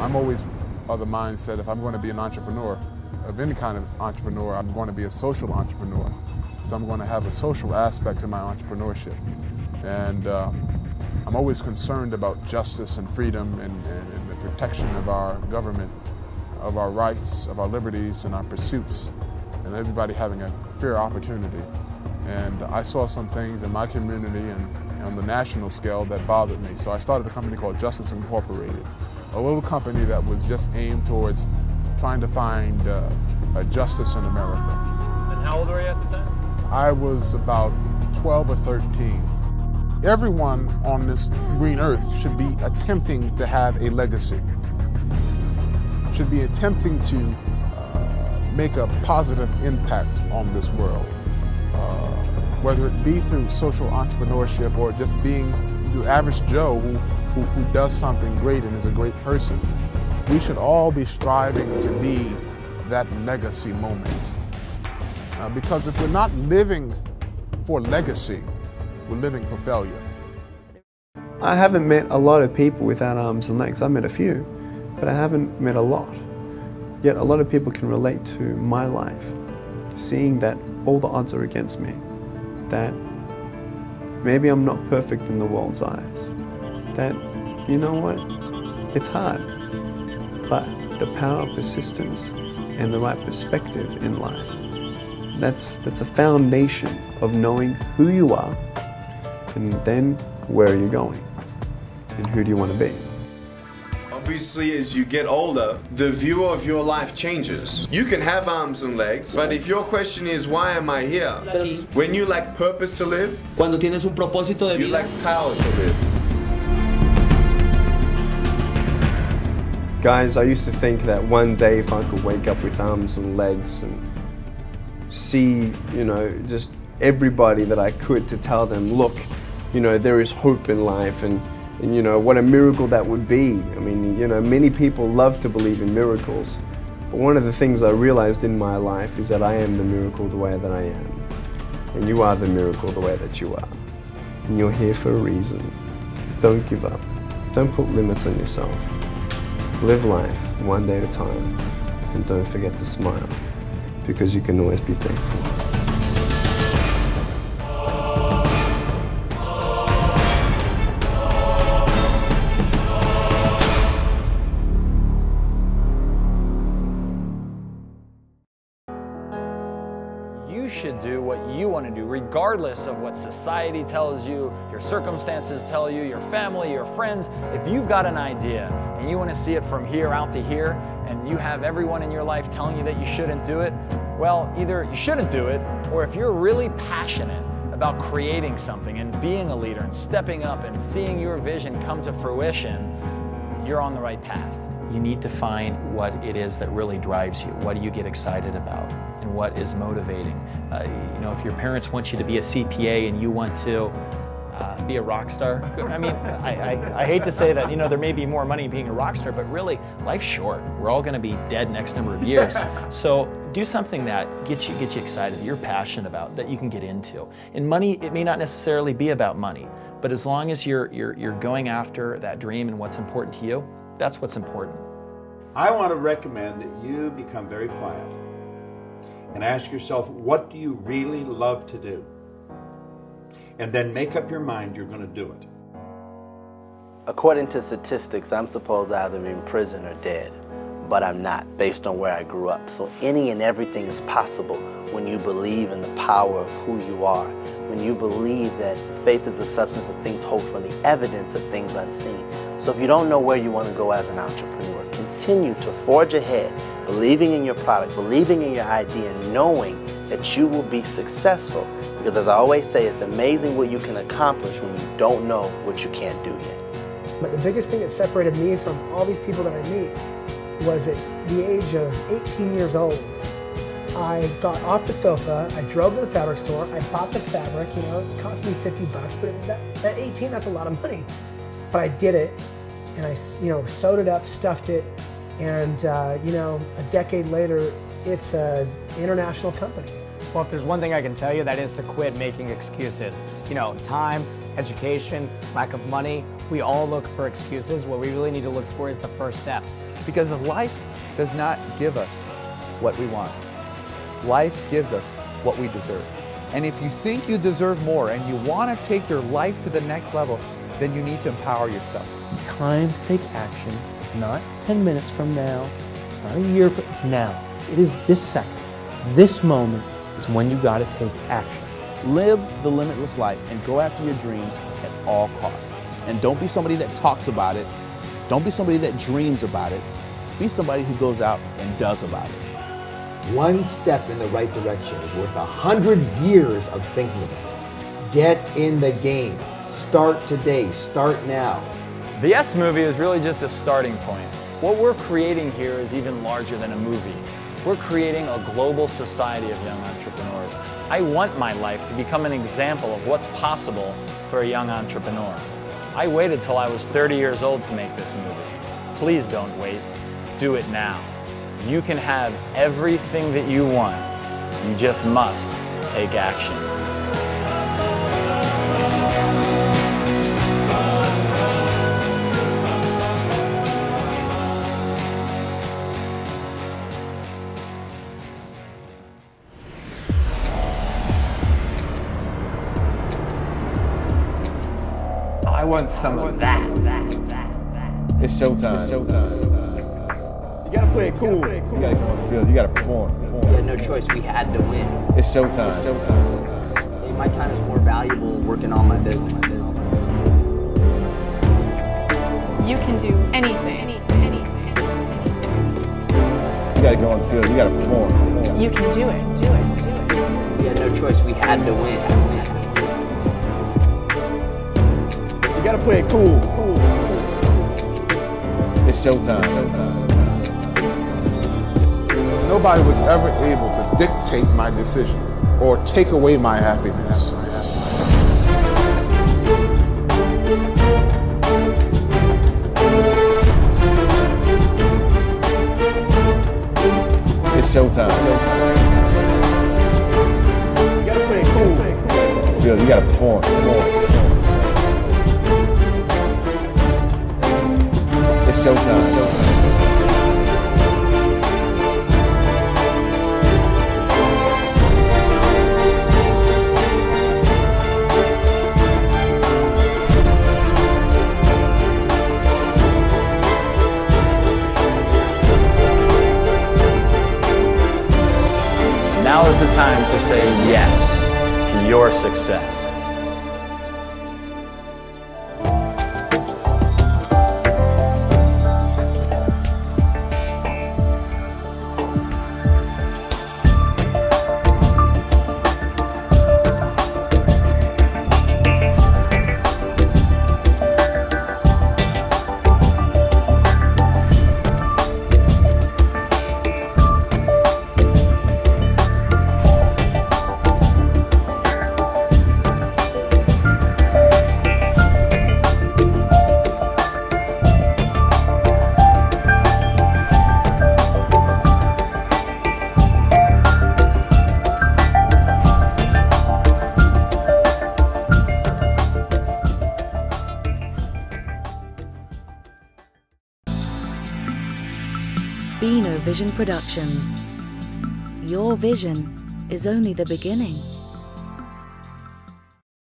I'm always of the mindset, if I'm going to be an entrepreneur, of any kind of entrepreneur, I'm going to be a social entrepreneur. So I'm going to have a social aspect to my entrepreneurship. And I'm always concerned about justice and freedom and the protection of our government, of our rights, of our liberties and our pursuits, and everybody having a fair opportunity. And I saw some things in my community and on the national scale that bothered me. So I started a company called Justice Incorporated, a little company that was just aimed towards trying to find a justice in America. And how old were you at the time? I was about 12 or 13. Everyone on this green earth should be attempting to have a legacy, should be attempting to make a positive impact on this world, whether it be through social entrepreneurship or just being the average Joe who does something great and is a great person. We should all be striving to be that legacy moment. Because if we're not living for legacy, we're living for failure. I haven't met a lot of people without arms and legs. I've met a few, but I haven't met a lot. Yet a lot of people can relate to my life, seeing that all the odds are against me, that maybe I'm not perfect in the world's eyes, that, you know what, it's hard, but the power of persistence and the right perspective in life, that's a foundation of knowing who you are and then where are you going and who do you want to be. Obviously, as you get older, the view of your life changes. You can have arms and legs, but if your question is, why am I here? When you lack purpose to live, cuando tienes un propósito de you vida, lack power to live. Guys, I used to think that one day if I could wake up with arms and legs and see, you know, just everybody that I could to tell them, look, you know, there is hope in life and you know, what a miracle that would be. I mean, you know, many people love to believe in miracles. But one of the things I realized in my life is that I am the miracle the way that I am. And you are the miracle the way that you are. And you're here for a reason. Don't give up. Don't put limits on yourself. Live life one day at a time. And don't forget to smile, because you can always be thankful. You should do what you want to do, regardless of what society tells you, your circumstances tell you, your family, your friends. If you've got an idea and you want to see it from here out to here, and you have everyone in your life telling you that you shouldn't do it, well, either you shouldn't do it, or if you're really passionate about creating something and being a leader and stepping up and seeing your vision come to fruition, you're on the right path. You need to find what it is that really drives you. What do you get excited about? And what is motivating? You know, if your parents want you to be a CPA and you want to be a rock star, I mean, I hate to say that, you know, there may be more money being a rock star, but really, life's short. We're all going to be dead next number of years. So do something that gets you excited, that you're passionate about, that you can get into. And money, it may not necessarily be about money, but as long as you're going after that dream and what's important to you, that's what's important. I want to recommend that you become very quiet and ask yourself, what do you really love to do? And then make up your mind you're going to do it. According to statistics, I'm supposed to either be in prison or dead, but I'm not, based on where I grew up. So any and everything is possible when you believe in the power of who you are, when you believe that faith is the substance of things hoped for, the evidence of things unseen. So if you don't know where you want to go as an entrepreneur, continue to forge ahead, believing in your product, believing in your idea, and knowing that you will be successful. Because as I always say, it's amazing what you can accomplish when you don't know what you can't do yet. But the biggest thing that separated me from all these people that I meet was at the age of 18 years old. I got off the sofa, I drove to the fabric store, I bought the fabric, you know, it cost me 50 bucks, but at 18, that's a lot of money. But I did it, and I, you know, sewed it up, stuffed it, and, you know, a decade later, it's an international company. Well, if there's one thing I can tell you, that is to quit making excuses. You know, time, education, lack of money, We all look for excuses. What we really need to look for is the first step. Because life does not give us what we want. Life gives us what we deserve. And if you think you deserve more and you want to take your life to the next level, then you need to empower yourself. Time to take action is not 10 minutes from now, it's not a year from, it's now. It is this second, this moment is when you got to take action. Live the limitless life and go after your dreams at all costs. And don't be somebody that talks about it. Don't be somebody that dreams about it. Be somebody who goes out and does about it. One step in the right direction is worth 100 years of thinking about it. Get in the game. Start today. Start now. The Yes Movie is really just a starting point. What we're creating here is even larger than a movie. We're creating a global society of young entrepreneurs. I want my life to become an example of what's possible for a young entrepreneur. I waited till I was 30 years old to make this movie. Please don't wait. Do it now. You can have everything that you want. You just must take action. I want some of that. It's showtime. It's showtime. You gotta play it cool. You gotta go on the field. You gotta perform. We had no choice. We had to win. It's showtime. It's showtime. My time is more valuable working on my business. You can do anything. You gotta go on the field. You gotta perform. You can do it. We had no choice. We had to win. You gotta play it cool. It's showtime. Nobody was ever able to dictate my decision or take away my happiness. It's showtime. You gotta play it cool. Field, you gotta perform. It's showtime. Now is the time to say yes to your success. Vision Productions. Your vision is only the beginning.